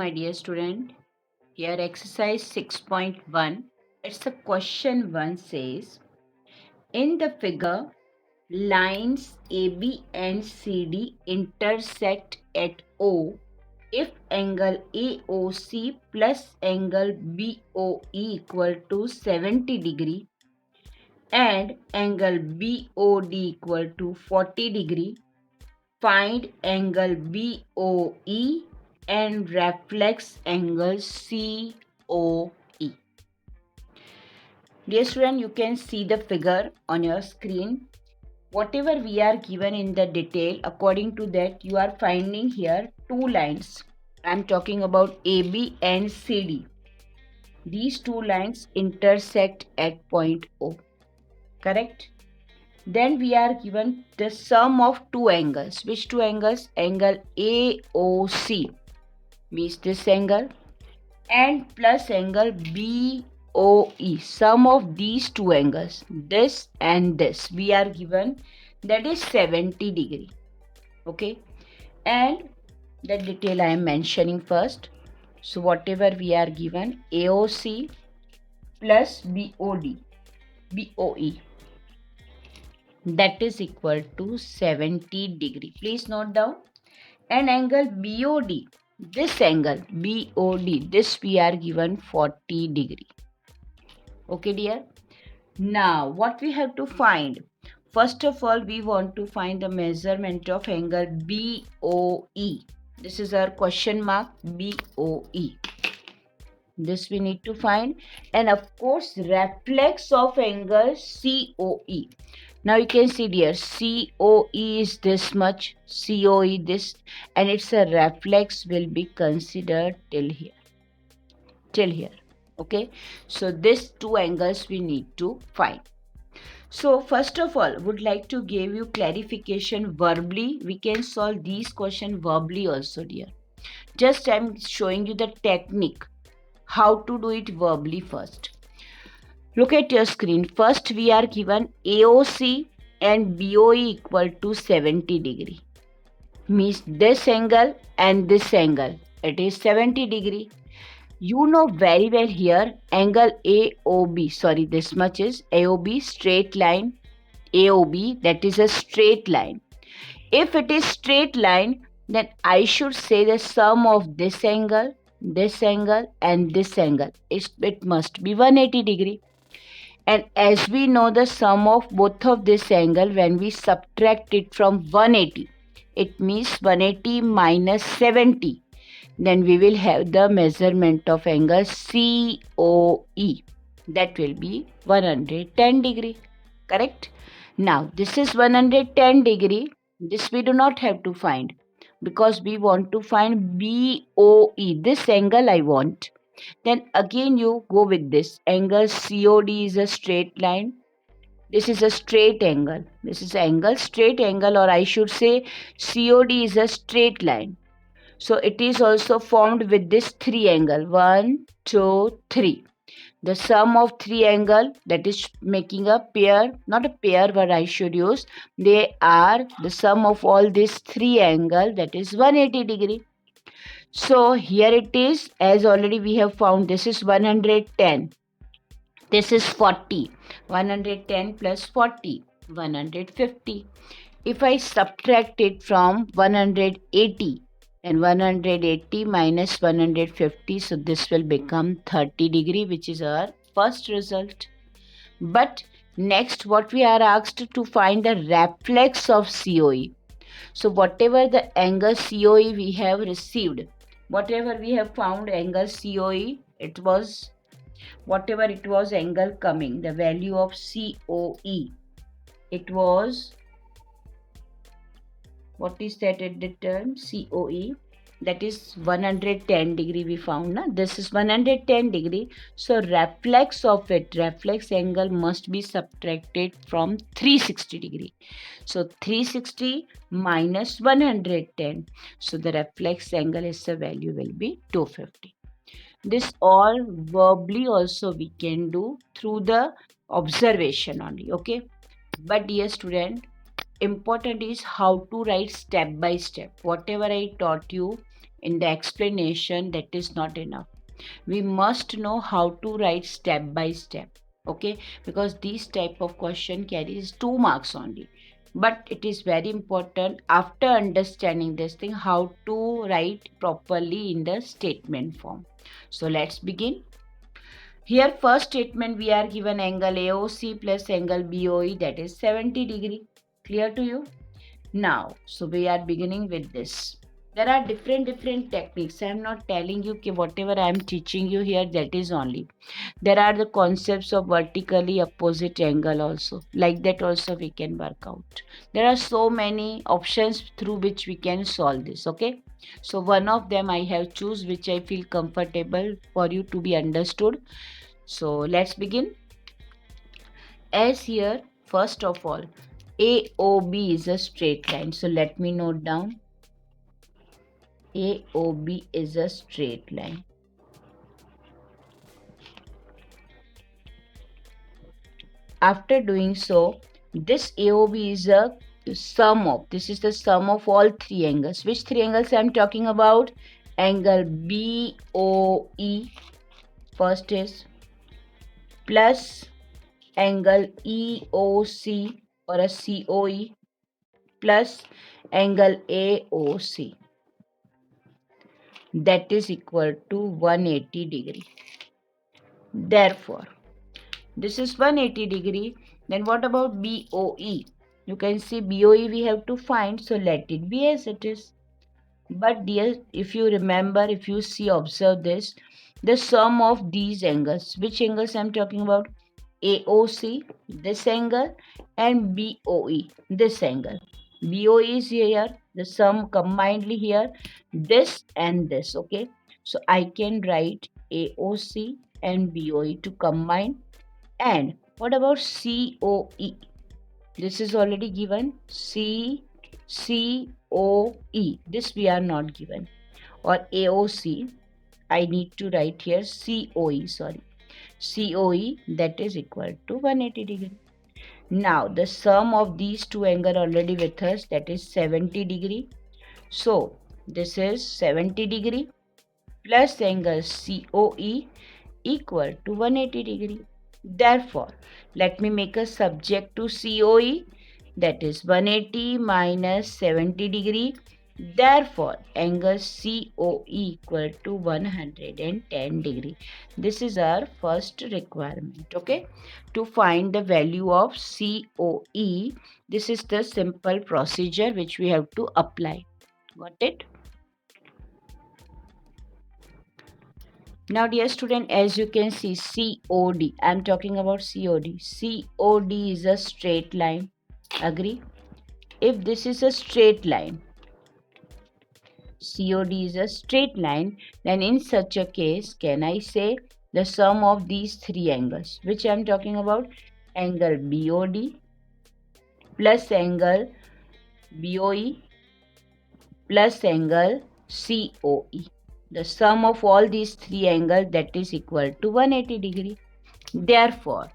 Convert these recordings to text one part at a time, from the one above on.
my dear student. Here exercise 6.1. It's a question 1 says, in the figure, lines AB and CD intersect at O if angle AOC plus angle BOE equal to 70 degree and angle BOD equal to 40 degree. Find angle BOE and reflex angle COE. Dear student, you can see the figure on your screen. Whatever we are given in the detail, according to that, you are finding here two lines. I am talking about AB and CD. These two lines intersect at point O. Correct? Then we are given the sum of two angles. Which two angles? Angle AOC means this angle and plus angle BOE. Sum of these two angles, this and this, we are given, that is 70 degree. Okay, and the detail I am mentioning first. So whatever we are given, AOC plus BOE, that is equal to 70 degree. Please note down. And angle BOD, this angle BOD, this we are given 40 degree. Okay dear. Now what we have to find? First of all, we want to find the measurement of angle BOE. This is our question mark, BOE. This we need to find, and of course reflex of angle COE. Now you can see dear, COE is this much, COE this, and its a reflex will be considered till here. Okay, so these two angles we need to find. So first of all, would like to give you clarification verbally. We can solve these questions verbally also dear. Just I am showing you the technique, how to do it verbally first. Look at your screen. First we are given AOC and BOE equal to 70 degree. Means this angle and this angle, it is 70 degree. You know very well here angle AOB, sorry, this much is AOB, straight line. AOB, that is a straight line. If it is straight line, then I should say the sum of this angle and this angle, it must be 180 degree. And as we know the sum of both of this angle, when we subtract it from 180, it means 180 minus 70. Then we will have the measurement of angle COE. That will be 110 degree. Correct? Now this is 110 degree. This we do not have to find because we want to find BOE. This angle I want. Then again you go with this. Angle COD is a straight line. This is a straight angle. This is angle straight angle, or I should say COD is a straight line. So it is also formed with this three angle. 1, 2, 3. The sum of three angle, that is making a pair, not a pair but I should use. They are the sum of all these three angle, that is 180 degree. So here it is, as already we have found, this is 110. This is 40. 110 plus 40, 150. If I subtract it from 180, and 180 minus 150, so this will become 30 degree, which is our first result. But next what we are asked to find the reflex of COE. So whatever the angle COE we have received, whatever we have found angle COE, it was whatever it was angle coming, the value of COE, it was, what is that at the term COE, that is 110 degree we found na? This is 110 degree, so reflex of it, reflex angle must be subtracted from 360 degree. So 360 minus 110, so the reflex angle is the value will be 250. This all verbally also we can do through the observation only. Okay, but dear student, important is how to write step by step. Whatever I taught you, in the explanation, that is not enough. We must know how to write step by step, okay, because this type of question carries 2 marks only. But it is very important, after understanding this thing, how to write properly in the statement form. So let's begin. Here first statement, we are given angle AOC plus angle BOE, that is 70 degree. Clear to you? Now, so we are beginning with this. There are different techniques. I am not telling you कि whatever I am teaching you here, that is only. There are the concepts of vertically opposite angle also. Like that also we can work out. There are so many options through which we can solve this. Okay. So one of them I have choose which I feel comfortable for you to be understood. So let's begin. As here, first of all, AOB is a straight line. So let me note down. AOB is a straight line. After doing so, this AOB is a sum of, this is the sum of all 3 angles. Which 3 angles I am talking about? Angle BOE, first is, plus angle EOC or a COE, plus angle AOC, that is equal to 180 degree. Therefore, this is 180 degree. Then what about BOE? You can see BOE we have to find, so let it be as it is. But dear, if you remember, if you see, observe this, the sum of these angles, which angles I am talking about? AOC, this angle, and BOE, this angle. BOE is here, the sum combinedly here, this and this, okay? So I can write AOC and BOE to combine. And what about COE? This is already given. COE. This we are not given. Or AOC. I need to write here COE. Sorry. COE, that is equal to 180 degree. Now the sum of these two angles already with us, that is 70 degree. So this is 70 degree plus angle COE equal to 180 degree. Therefore, let me make a subject to COE, that is 180 minus 70 degree. Therefore, angle COE equal to 110 degree. This is our first requirement, okay? To find the value of COE, this is the simple procedure which we have to apply. Got it? Now, dear student, as you can see, COD, I am talking about COD. COD is a straight line. Agree? If this is a straight line, COD is a straight line, then in such a case, can I say the sum of these 3 angles, which I am talking about? Angle BOD plus angle BOE plus angle COE. The sum of all these 3 angles, that is equal to 180 degree. Therefore,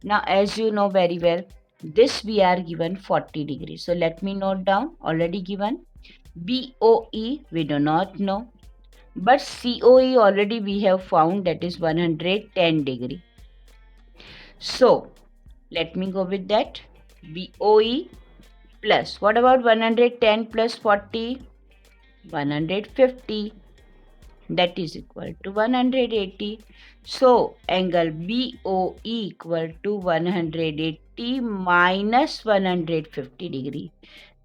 now as you know very well, this we are given 40 degrees. So let me note down, already given. BOE we do not know, but COE already we have found, that is 110 degree. So let me go with that. BOE plus, what about 110 plus 40? 150. That is equal to 180. So angle BOE equal to 180 minus 150 degree.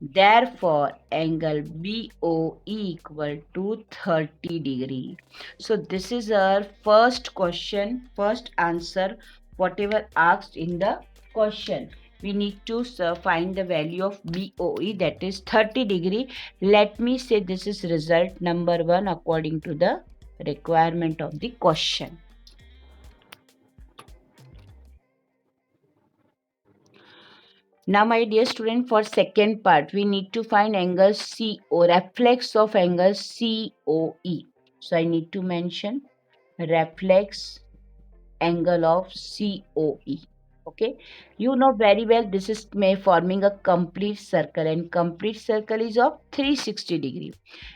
Therefore, angle BOE equal to 30 degree. So this is our first question, first answer, whatever asked in the question. We need to find the value of BOE, that is 30 degree. Let me say this is result number 1 according to the requirement of the question. Now, my dear student, for second part, we need to find angle CO, reflex of angle COE. So, I need to mention reflex angle of COE. Okay, you know very well this is may forming a complete circle, and complete circle is of 360 degree.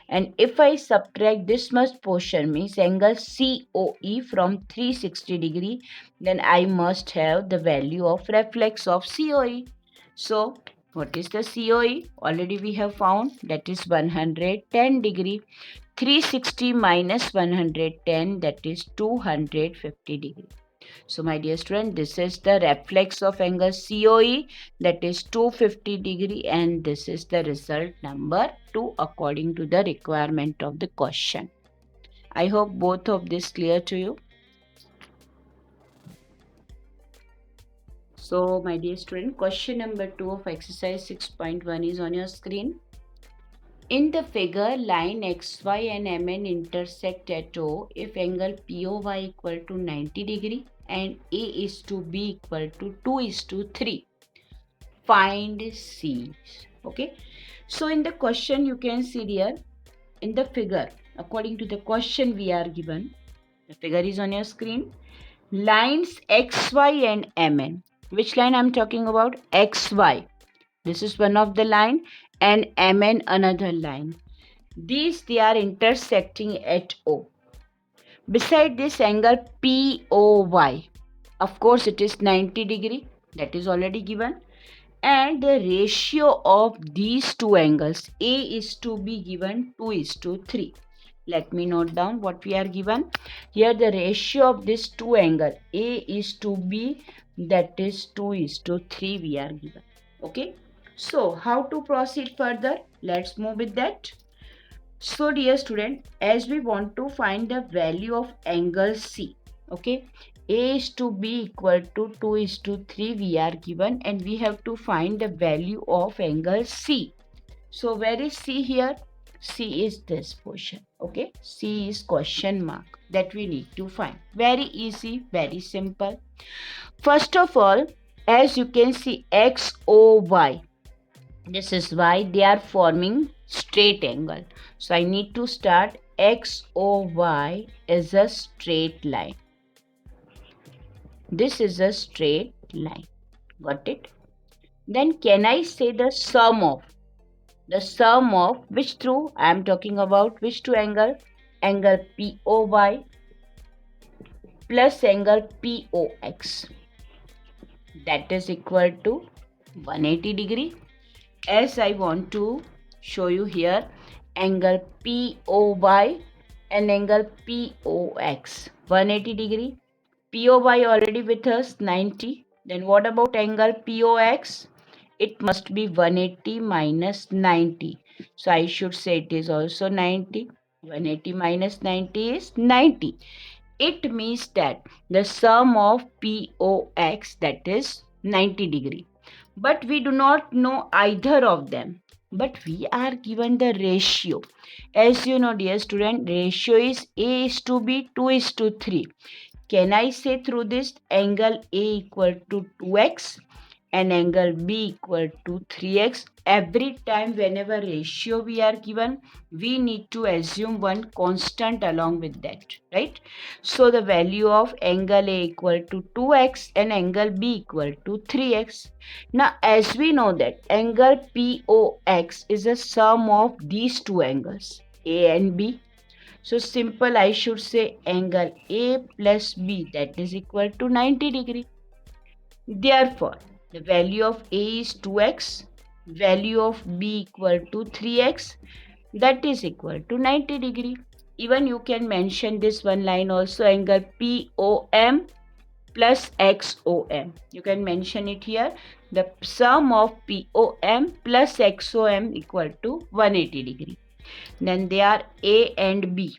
And if I subtract this much portion, means angle COE from 360 degree, then I must have the value of reflex of COE. So what is the COE? Already we have found, that is 110 degree. 360 minus 110, that is 250 degree. So my dear student, this is the reflex of angle COE, that is 250 degree, and this is the result number 2 according to the requirement of the question. I hope both of this clear to you. So my dear student, question number 2 of exercise 6.1 is on your screen. In the figure, line XY and MN intersect at O if angle POY equal to 90 degree and A is to B equal to 2 is to 3. Find C. Okay. So in the question you can see here, in the figure, according to the question we are given, the figure is on your screen. Lines XY and MN. Which line I am talking about? XY. This is one of the line, and MN another line. These they are intersecting at O. Beside this angle POY, of course it is 90 degree, that is already given, and the ratio of these two angles A is to be given 2 is to 3. Let me note down what we are given. Here the ratio of this two angle A is to B, that is 2 is to 3 we are given. Okay. So how to proceed further? Let's move with that. So dear student, as we want to find the value of angle C, okay, A is to B equal to 2 is to 3 we are given, and we have to find the value of angle C. So where is C here? C is this portion, okay. C is question mark that we need to find. Very easy, very simple. First of all, as you can see, XOY, this is why they are forming straight angle. So I need to start XOY is a straight line. This is a straight line. Got it? Then can I say the sum of which two? I am talking about which two angle? Angle POY plus angle POX. That is equal to 180 degree. As I want to show you here, angle POY and angle POX, 180 degree. POY already with us, 90. Then what about angle POX? It must be 180 minus 90. So I should say it is also 90. 180 minus 90 is 90. It means that the sum of POX, that is 90 degree. But we do not know either of them. But we are given the ratio. As you know, dear student, ratio is A is to B, 2 is to 3. Can I say through this angle A equal to 2x and angle B equal to 3x? Every time whenever ratio we are given, we need to assume one constant along with that, right? So the value of angle A equal to 2x and angle B equal to 3x. Now as we know that angle POX is a sum of these two angles A and B. So simple, I should say angle A plus B, that is equal to 90 degree. Therefore, the value of A is 2x, value of B equal to 3x, that is equal to 90 degree. Even you can mention this one line also, angle POM plus XOM. You can mention it here. The sum of POM plus XOM equal to 180 degree. Then they are A and B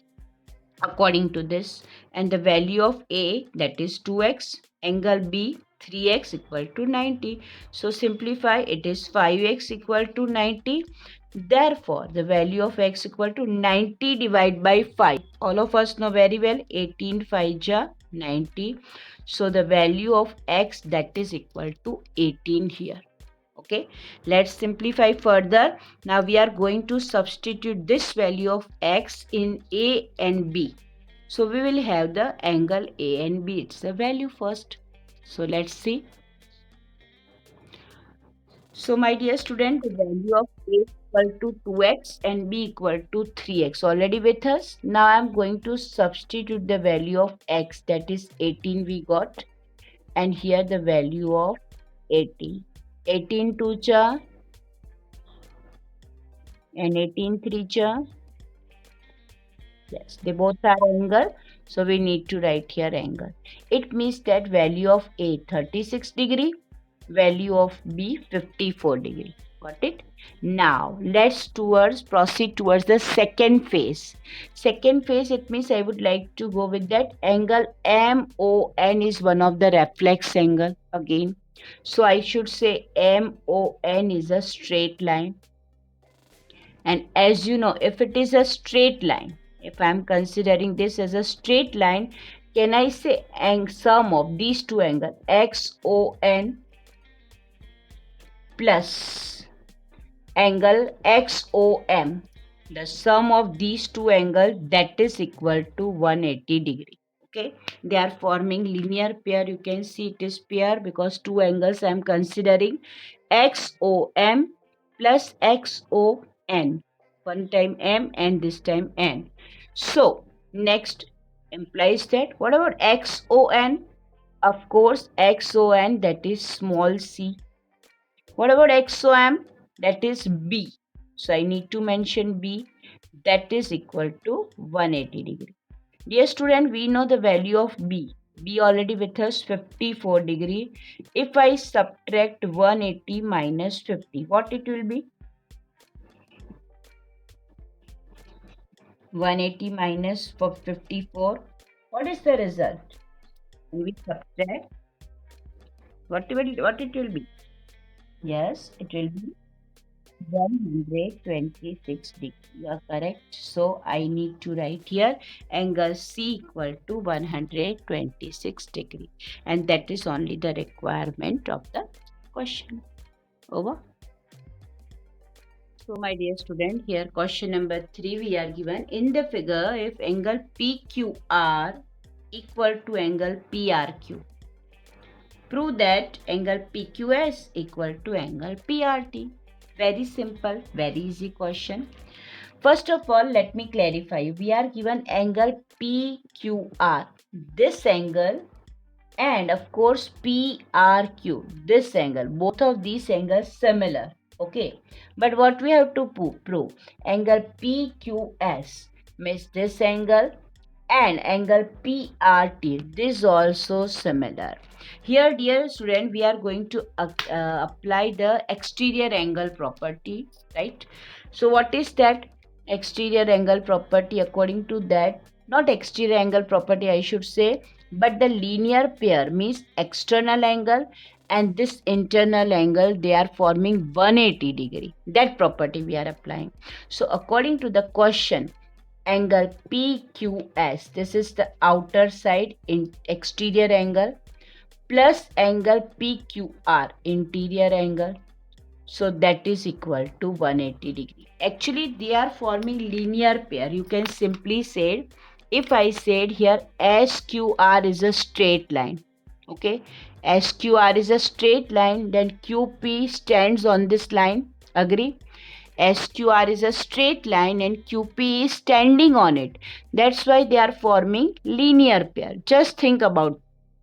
according to this, and the value of A, that is 2x, angle B 3x equal to 90. So simplify, it is 5x equal to 90. Therefore the value of x equal to 90 divided by 5. All of us know very well, 18 5 ja 90. So the value of x, that is equal to 18 here. Okay, let's simplify further. Now we are going to substitute this value of x in A and B. So we will have the angle A and B. It's the value first. So let's see. So my dear student, the value of A equal to 2x and B equal to 3x already with us. Now I am going to substitute the value of x, that is 18 we got, and here the value of 18. 18 2 cha and 18 3 cha. Yes, they both are angle. So we need to write here angle. It means that value of A 36 degree, value of B 54 degree. Got it? Now let's proceed towards the second phase. Second phase, it means I would like to go with that angle MON is one of the reflex angle again. So I should say MON is a straight line. And as you know, if it is a straight line, if I am considering this as a straight line, can I say sum of these two angles XON plus angle XOM, the sum of these two angles, that is equal to 180 degree. Okay, they are forming linear pair. You can see it is pair because two angles I am considering XOM plus XON. One time M and this time N. So next implies that what about XON? Of course, XON, that is small c. What about XOM? That is B. So I need to mention B, that is equal to 180 degree. Dear student, we know the value of B. B already with us 54 degree. If I subtract 180 minus 50, what it will be? 180 minus 54. What is the result? When we subtract, what it will be? Yes, it will be 126 degree. You are correct. So I need to write here angle C equal to 126 degree, and that is only the requirement of the question. Over. So my dear student, here question number 3 we are given in the figure. If angle PQR equal to angle PRQ, prove that angle PQS equal to angle PRT. Very simple, very easy question. First of all, let me clarify. We are given angle PQR, this angle, and of course PRQ, this angle. Both of these angles similar. Okay. But what we have to prove? Angle PQS means this angle and angle PRT. This is also similar. Here, dear student, we are going to apply the exterior angle property, right? So what is that exterior angle property? According to that, not exterior angle property I should say, but the linear pair means external angle and this internal angle, they are forming 180 degree. That property we are applying. So according to the question, angle PQS, this is the outer side in exterior angle, plus angle PQR, interior angle. So that is equal to 180 degree. Actually, they are forming linear pair. You can simply say, if I said here SQR is a straight line, okay, SQR is a straight line, then QP stands on this line. Agree? SQR is a straight line and QP is standing on it. That's why they are forming linear pair. Just think about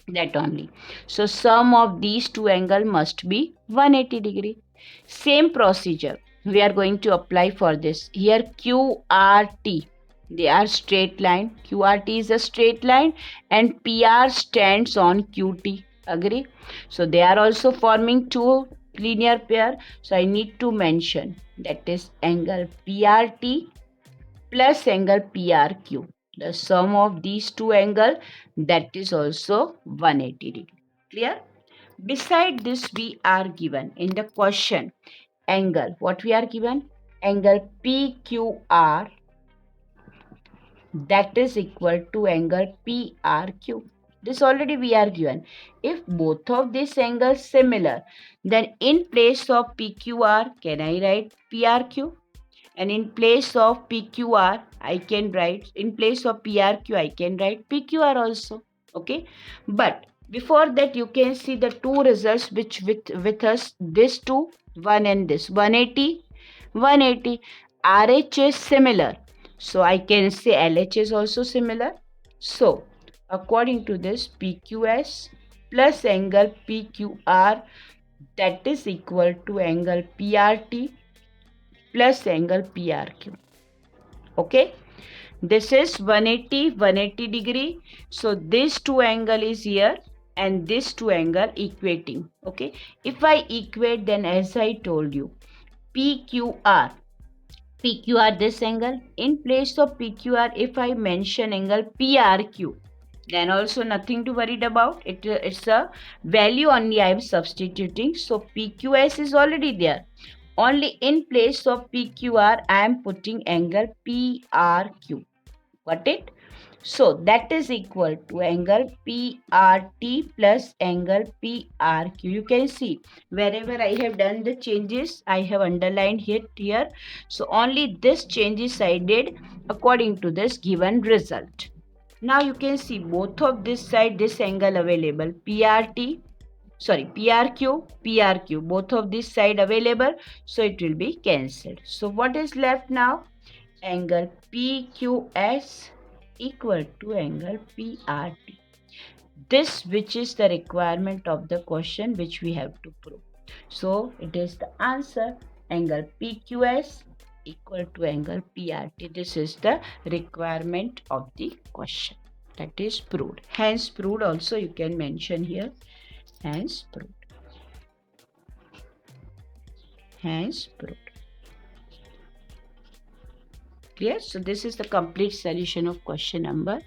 that only. So sum of these two angles must be 180 degree. Same procedure we are going to apply for this. Here QRT, they are straight line. QRT is a straight line and PR stands on QT. Agree? So they are also forming two linear pair. So I need to mention that is angle PRT plus angle PRQ. The sum of these two angles, that is also 180 degree. Clear? Beside this, we are given in the question angle. What we are given? Angle PQR, that is equal to angle PRQ. This already we are given. If both of these angles similar, then in place of PQR, can I write PRQ? And in place of PQR, I can write, in place of PRQ, I can write PQR also. Okay. But before that, you can see the two results which with us, these two 1 and this 180, 180. RH is similar. So I can say LH is also similar. So according to this, PQS plus angle PQR, that is equal to angle PRT plus angle PRQ. Okay. This is 180 degree. So this two angle is here and this two angle equating. Okay. If I equate, then as I told you, PQR this angle. In place of PQR, if I mention angle PRQ, then also nothing to worried about. It's a value only I am substituting. So PQS is already there. Only in place of PQR, I am putting angle PRQ. Got it? So that is equal to angle PRT plus angle PRQ. You can see wherever I have done the changes, I have underlined it here. So only this changes I did according to this given result. Now you can see both of this side, this angle available, PRQ, both of this side available. So it will be cancelled. So what is left now? Angle PQS equal to angle PRT. This which is the requirement of the question which we have to prove. So it is the answer, angle PQS equal to angle PRT. This is the requirement of the question. That is proved. Hence proved also you can mention here. Hence proved. Hence proved. Clear? So this is the complete solution of question number